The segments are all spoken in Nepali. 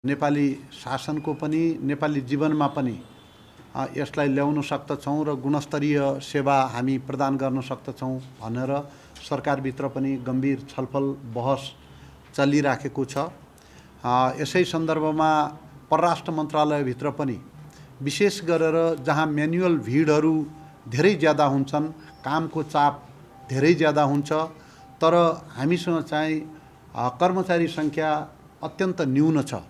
नेपाली शासनको पनि नेपाली जीवनमा पनि यसलाई ल्याउन सक्दछौँ र गुणस्तरीय सेवा हामी प्रदान गर्न सक्दछौँ भनेर सरकारभित्र पनि गम्भीर छलफल बहस चलिराखेको छ। यसै सन्दर्भमा परराष्ट्र मन्त्रालयभित्र पनि विशेष गरेर जहाँ म्यानुअल भिडहरू धेरै ज्यादा हुन्छन्, कामको चाप धेरै ज्यादा हुन्छ, तर हामीसँग चाहिँ कर्मचारी सङ्ख्या अत्यन्त न्यून छ।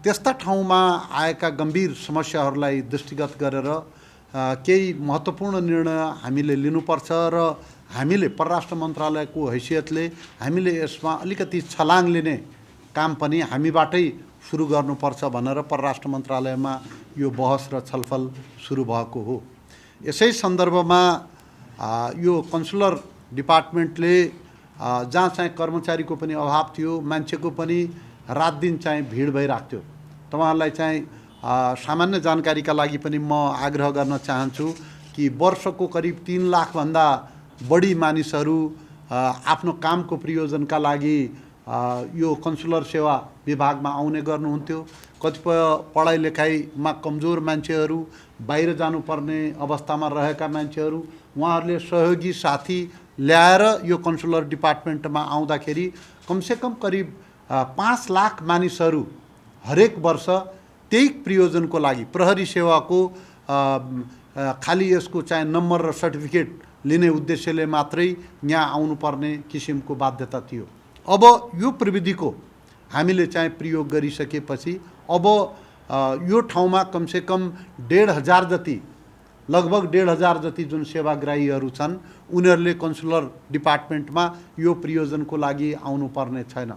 त्यस्ता ठाउँमा आएका गम्भीर समस्याहरूलाई दृष्टिगत गरेर केही महत्त्वपूर्ण निर्णय हामीले लिनुपर्छ र हामीले परराष्ट्र मन्त्रालयको हैसियतले हामीले यसमा अलिकति छलाङ लिने काम पनि हामीबाटै सुरु गर्नुपर्छ भनेर परराष्ट्र मन्त्रालयमा यो बहस र छलफल सुरु भएको हो। यसै सन्दर्भमा यो कन्सुलर डिपार्टमेन्टले जहाँ चाहिँ कर्मचारीको पनि अभाव थियो, मान्छेको पनि रात दिन चाहिँ भिड भइरहेको थियो। तपाईहरुलाई चाहिँ सामान्य जानकारीका लागि पनि म आग्रह गर्न चाहन्छु कि वर्षको करिब 3 लाख भन्दा बढी मानिसहरू आफ्नो कामको प्रयोजनका लागि यो कन्सुलर सेवा विभागमा आउने गर्नुहुन्थ्यो। कतिपय पढाइ लेखाइमा कमजोर मान्छेहरू, बाहिर जानुपर्ने अवस्थामा रहेका मान्छेहरू, उहाँहरूले सहयोगी साथी ल्याएर यो कन्सुलर डिपार्टमेन्टमा आउँदाखेरि कमसेकम करिब 5 लाख मानिसहरू हरेक वर्ष त्यही प्रयोजनको लागि प्रहरी सेवाको खाली यसको चाहिँ नम्बर र सर्टिफिकेट लिने उद्देश्यले मात्रै यहाँ आउनुपर्ने किसिमको बाध्यता थियो। अब यो प्रविधिको हामीले चाहिँ प्रयोग गरिसकेपछि अब यो ठाउँमा कमसेकम 1,500 जति, लगभग 1,500 जति जुन सेवाग्राहीहरू छन् उनीहरूले कन्सुलर डिपार्टमेन्टमा यो प्रयोजनको लागि आउनुपर्ने छैन।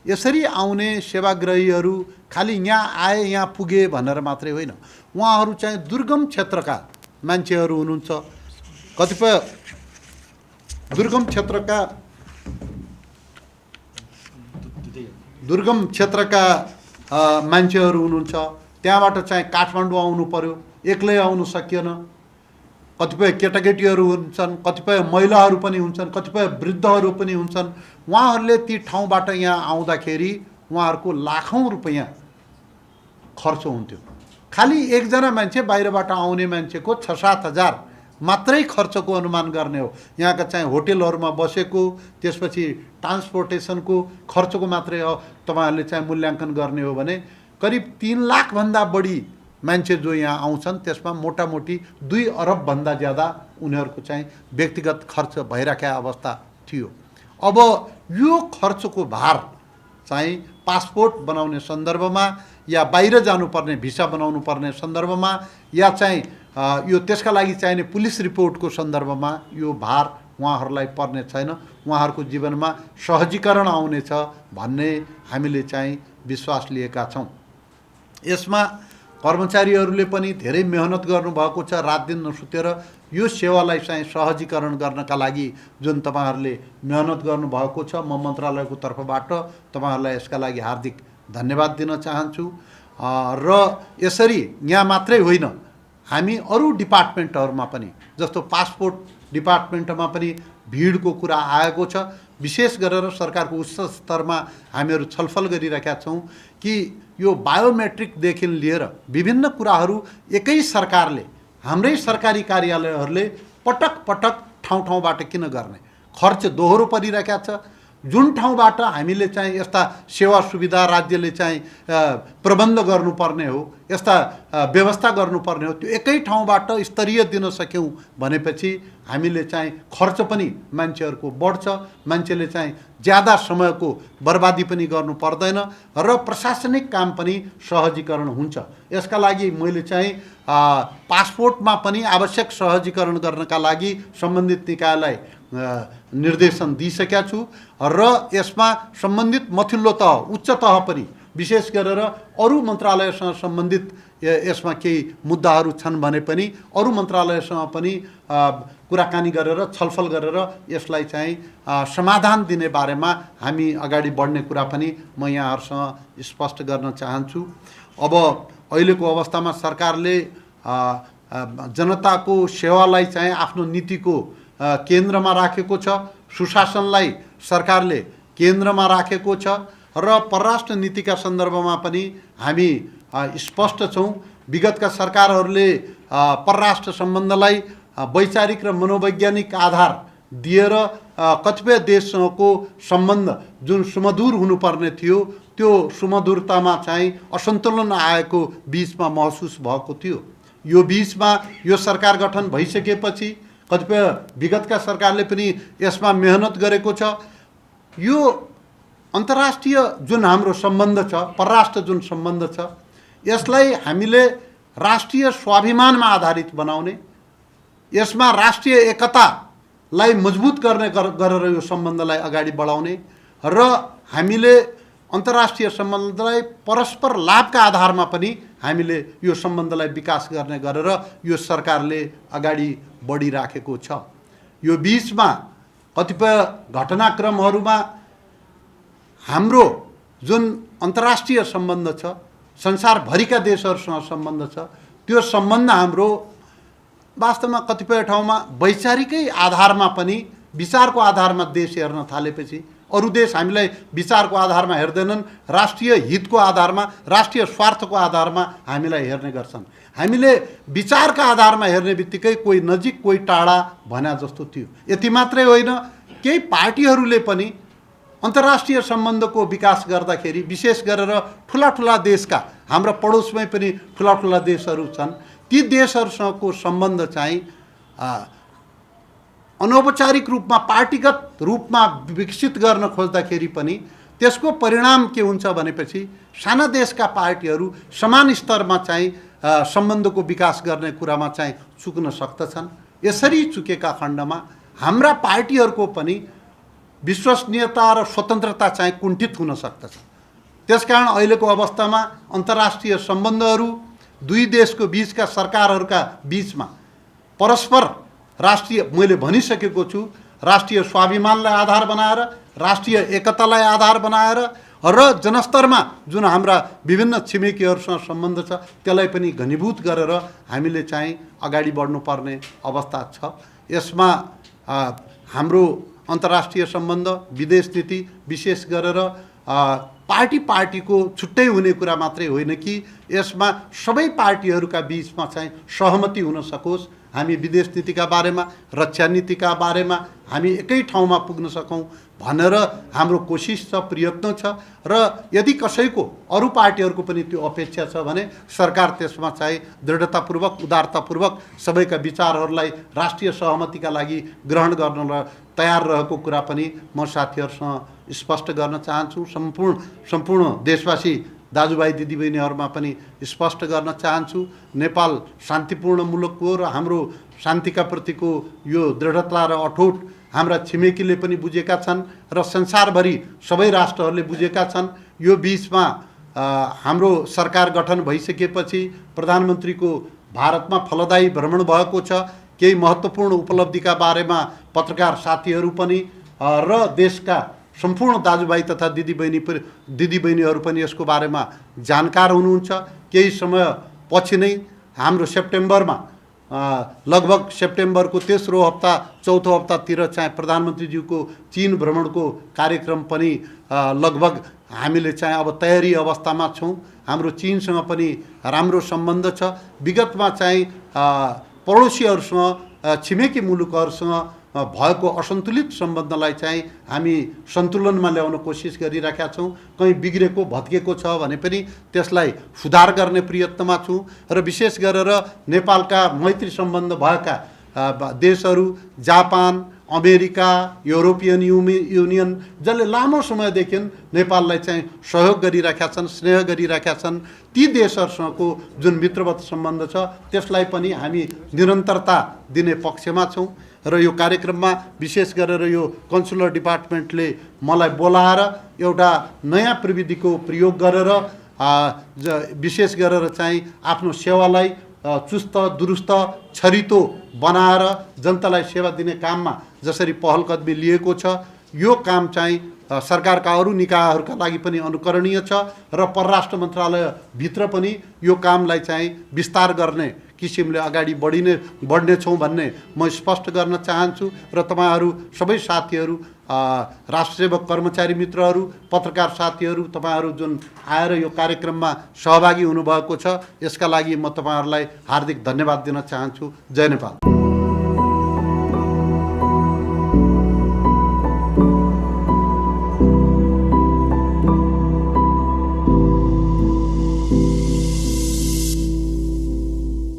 यसरी आउने सेवाग्राहीहरू खालि यहाँ आए यहाँ पुगे भनेर मात्रै होइन, उहाँहरू चाहिँ दुर्गम क्षेत्रका मान्छेहरू हुनुहुन्छ। कतिपय दुर्गम क्षेत्रका मान्छेहरू हुनुहुन्छ, त्यहाँबाट चाहिँ काठमाडौँ आउनु पर्यो, एक्लै आउनु सकिएन। कतिपय केटाकेटीहरू हुन्छन्, कतिपय महिलाहरू पनि हुन्छन्, कतिपय वृद्धहरू पनि हुन्छन्। उहाँहरूले ती ठाउँबाट यहाँ आउँदाखेरि उहाँहरूको लाखौं रुपैयाँ खर्च हुन्थ्यो। खालि एकजना मान्छे बाहिरबाट आउने मान्छेको 6-7 हजार मात्रै खर्चको अनुमान गर्ने हो। यहाँका चाहिँ होटेलहरूमा बसेको, त्यसपछि ट्रान्सपोर्टेसनको खर्चको मात्रै तपाईहरुले चाहिँ मूल्याङ्कन गर्ने हो भने करिब 3 लाख भन्दा बढी मान्छे जो यहाँ आउँछन् त्यसमा मोटामोटी 2 अरब भन्दा ज्यादा उनीहरूको चाहिँ व्यक्तिगत खर्च भइराखेको अवस्था थियो। अब यो खर्चको भार चाहिँ पासपोर्ट बनाउने सन्दर्भमा या बाहिर जानुपर्ने भिसा बनाउनु पर्ने सन्दर्भमा या चाहिँ यो त्यसका लागि चाहिने पुलिस रिपोर्टको सन्दर्भमा यो भार उहाँहरूलाई पर्ने छैन। उहाँहरूको जीवनमा सहजीकरण आउनेछ भन्ने हामीले चाहिँ विश्वास लिएका छौँ। यसमा कर्मचारीहरूले पनि धेरै मेहनत गर्नुभएको छ, रात दिन नसुतेर यो सेवालाई चाहिँ सहजीकरण गर्नका लागि जुन तपाईहरुले मेहनत गर्नुभएको छ, म मन्त्रालयको तर्फबाट तपाईहरुलाई यसका लागि हार्दिक धन्यवाद दिन चाहन्छु। र यसरी यहाँ मात्रै होइन, हामी अरू डिपार्टमेन्टहरूमा पनि जस्तो पासपोर्ट डिपार्टमेन्टमा पनि भिडको कुरा आएको छ। विशेष गरेर सरकारको उच्च स्तरमा हामीहरू छलफल गरिरहेका छौँ कि यो बायोमेट्रिकदेखि लिएर विभिन्न कुराहरू एकै सरकारले, हाम्रै सरकारी कार्यालयहरूले पटक पटक ठाउँ ठाउँबाट किन गर्ने, खर्च दोहोरो परिरहेका छ। जुन ठाउँबाट हामीले चाहिँ यस्ता सेवा सुविधा राज्यले चाहिँ प्रबन्ध गर्नुपर्ने हो, यस्ता व्यवस्था गर्नुपर्ने हो, त्यो एकै ठाउँबाट स्तरीय दिन सक्यौँ भनेपछि हामीले चाहिँ खर्च पनि मान्छेहरूको बढ्छ, मान्छेले चाहिँ ज्यादा समयको बर्बादी पनि गर्नु पर्दैन र प्रशासनिक काम पनि सहजीकरण हुन्छ। यसका लागि मैले चाहिँ पासपोर्टमा पनि आवश्यक सहजीकरण गर्नका लागि सम्बन्धित निकायलाई निर्देशन दिइसकेका छु र यसमा सम्बन्धित मथिल्लो तह, उच्च तह पनि, विशेष गरेर अरू मन्त्रालयसँग सम्बन्धित यसमा केही मुद्दाहरू छन् भने पनि अरू मन्त्रालयसँग पनि कुराकानी गरेर छलफल गरेर यसलाई चाहिँ समाधान दिने बारेमा हामी अगाडि बढ्ने कुरा पनि म यहाँहरूसँग स्पष्ट गर्न चाहन्छु। अब अहिलेको अवस्थामा सरकारले जनताको सेवालाई चाहिँ आफ्नो नीतिको केन्द्रमा राखेको छ, सुशासनलाई सरकारले केन्द्रमा राखेको छ र परराष्ट्र नीतिका सन्दर्भमा पनि हामी स्पष्ट छौँ। विगतका सरकारहरूले परराष्ट्र सम्बन्धलाई वैचारिक र मनोवैज्ञानिक आधार दिएर कतिपय देशसँगको सम्बन्ध जुन सुमधुर हुनुपर्ने थियो त्यो सुमधुरतामा चाहिँ असन्तुलन आएको बिचमा महसुस भएको थियो। यो बिचमा यो सरकार गठन भइसकेपछि कतिपय विगतका सरकारले पनि यसमा मेहनत गरेको छ। यो अन्तर्राष्ट्रिय जुन हाम्रो सम्बन्ध छ, परराष्ट्र जुन सम्बन्ध छ, यसलाई हामीले राष्ट्रिय स्वाभिमानमा आधारित बनाउने, यसमा राष्ट्रिय एकतालाई मजबुत गर्ने गरेर यो सम्बन्धलाई अगाडि बढाउने र हामीले अन्तर्राष्ट्रिय सम्बन्धलाई परस्पर लाभका आधारमा पनि हामीले यो सम्बन्धलाई विकास गर्ने गरेर यो सरकारले अगाडि बढिराखेको छ। यो बिचमा कतिपय घटनाक्रमहरूमा हाम्रो जुन अन्तर्राष्ट्रिय सम्बन्ध छ, संसारभरिका देशहरूसँग सम्बन्ध छ, त्यो सम्बन्ध हाम्रो वास्तवमा कतिपय ठाउँमा वैचारिकै आधारमा पनि विचारको आधारमा देश हेर्न थालेपछि अरू देश हामीलाई विचारको आधारमा हेर्दैनन्, राष्ट्रिय हितको आधारमा, राष्ट्रिय स्वार्थको आधारमा हामीलाई हेर्ने गर्छन्। हामीले विचारका आधारमा हेर्ने बित्तिकै कोही नजिक कोही टाढा भन्या जस्तो थियो। यति मात्रै होइन, केही पार्टीहरूले पनि अन्तर्राष्ट्रिय सम्बन्धको विकास गर्दाखेरि विशेष गरेर ठुला ठुला देशका, हाम्रा पडोसमै पनि ठुला ठुला देशहरू छन्, ती देशहरूसँगको सम्बन्ध चाहिँ अनौपचारिक रूपमा पार्टीगत रूपमा विकसित गर्न खोज्दाखेरि पनि त्यसको परिणाम के हुन्छ भनेपछि साना देशका पार्टीहरू समान स्तरमा चाहिँ सम्बन्धको विकास गर्ने कुरामा चाहिँ चुक्न सक्दछन्। यसरी चुकेका खण्डमा हाम्रा पार्टीहरूको पनि विश्वसनीयता र स्वतन्त्रता चाहिँ कुण्ठित हुन सक्दछ। त्यसकारण अहिलेको अवस्थामा अन्तर्राष्ट्रिय सम्बन्धहरू दुई देशको बीचका सरकारहरूका बीचमा परस्पर राष्ट्रिय, मैले भनिसकेको छु, राष्ट्रिय स्वाभिमानलाई आधार बनाएर, राष्ट्रिय एकतालाई आधार बनाएर र जनस्तरमा जुन हाम्रा विभिन्न छिमेकीहरूसँग सम्बन्ध छ त्यसलाई पनि घनीभूत गरेर हामीले चाहिँ अगाडि बढ्नुपर्ने अवस्था छ। यसमा हाम्रो अन्तर्राष्ट्रिय सम्बन्ध, विदेश नीति विशेष गरेर पार्टीको छुट्टै हुने कुरा मात्रै होइन कि यसमा सबै पार्टीहरूका बीचमा चाहिँ सहमति हुन सकोस्। हामी विदेश नीतिका बारेमा, रक्षा नीतिका बारेमा हामी एकै ठाउँमा पुग्न सकौँ भनेर हाम्रो कोसिस छ, प्रयत्न छ र यदि कसैको अरू पार्टीहरूको पनि त्यो अपेक्षा छ भने सरकार त्यसमा चाहिँ दृढतापूर्वक, उदारतापूर्वक सबैका विचारहरूलाई राष्ट्रिय सहमतिका लागि ग्रहण गर्न तयार रहेको कुरा पनि म साथीहरूसँग स्पष्ट गर्न चाहन्छु। सम्पूर्ण देशवासी दाजुभाइ दिदीबहिनीहरूमा पनि स्पष्ट गर्न चाहन्छु। नेपाल शान्तिपूर्ण मुलुक हो र हाम्रो शान्तिका प्रतिको यो दृढता र अठोट हाम्रा छिमेकीले पनि बुझेका छन् र संसारभरि सबै राष्ट्रहरूले बुझेका छन्। यो बिचमा हाम्रो सरकार गठन भइसकेपछि प्रधानमन्त्रीको भारतमा फलदायी भ्रमण भएको छ। केही महत्त्वपूर्ण उपलब्धिका बारेमा पत्रकार साथीहरू पनि र देशका सम्पूर्ण दाजुभाइ तथा दिदीबहिनीहरू पनि यसको बारेमा जानकार हुनुहुन्छ। केही समय पछि नै हाम्रो सेप्टेम्बरमा लगभग सेप्टेम्बरको तेस्रो हप्ता चौथो हप्तातिर चाहिँ प्रधानमन्त्रीज्यूको चीन भ्रमणको कार्यक्रम पनि लगभग हामीले चाहिँ अब तयारी अवस्थामा छौँ। हाम्रो चीनसँग पनि राम्रो सम्बन्ध छ। विगतमा चाहिँ पडोसीहरूसँग, छिमेकी मुलुकहरूसँग भएको असन्तुलित सम्बन्धलाई चाहिँ हामी सन्तुलनमा ल्याउन कोसिस गरिरहेका छौँ। कहीँ बिग्रेको भत्केको छ भने पनि त्यसलाई सुधार गर्ने प्रयत्नमा छौँ र विशेष गरेर नेपालका मैत्री सम्बन्ध भएका देशहरू जापान, अमेरिका, युरोपियन युनियन जसले लामो समयदेखि नेपाललाई चाहिँ सहयोग गरिरहेका छन्, स्नेह गरिरहेका छन्, ती देशहरूसँगको जुन मित्रवत सम्बन्ध छ त्यसलाई पनि हामी निरन्तरता दिने पक्षमा छौँ। र यो कार्यक्रममा विशेष गरेर यो कन्सुलर डिपार्टमेन्टले मलाई बोलाएर एउटा नयाँ प्रविधिको प्रयोग गरेर विशेष गरेर चाहिँ आफ्नो सेवालाई चुस्त दुरुस्त छरितो बनाएर जनतालाई सेवा दिने काममा जसरी पहल कदमी लिएको छ, यो काम चाहिँ सरकारका अरू निकायहरूका लागि पनि अनुकरणीय छ र परराष्ट्र मन्त्रालयभित्र पनि यो कामलाई चाहिँ विस्तार गर्ने किसिमले अगाडि बढ्नेछौँ भन्ने म स्पष्ट गर्न चाहन्छु। र तपाईँहरू सबै साथीहरू राष्ट्रसेवक कर्मचारी मित्रहरू, पत्रकार साथीहरू, तपाईँहरू जुन आएर यो कार्यक्रममा सहभागी हुनुभएको छ, यसका लागि म तपाईँहरूलाई हार्दिक धन्यवाद दिन चाहन्छु। जय नेपाल।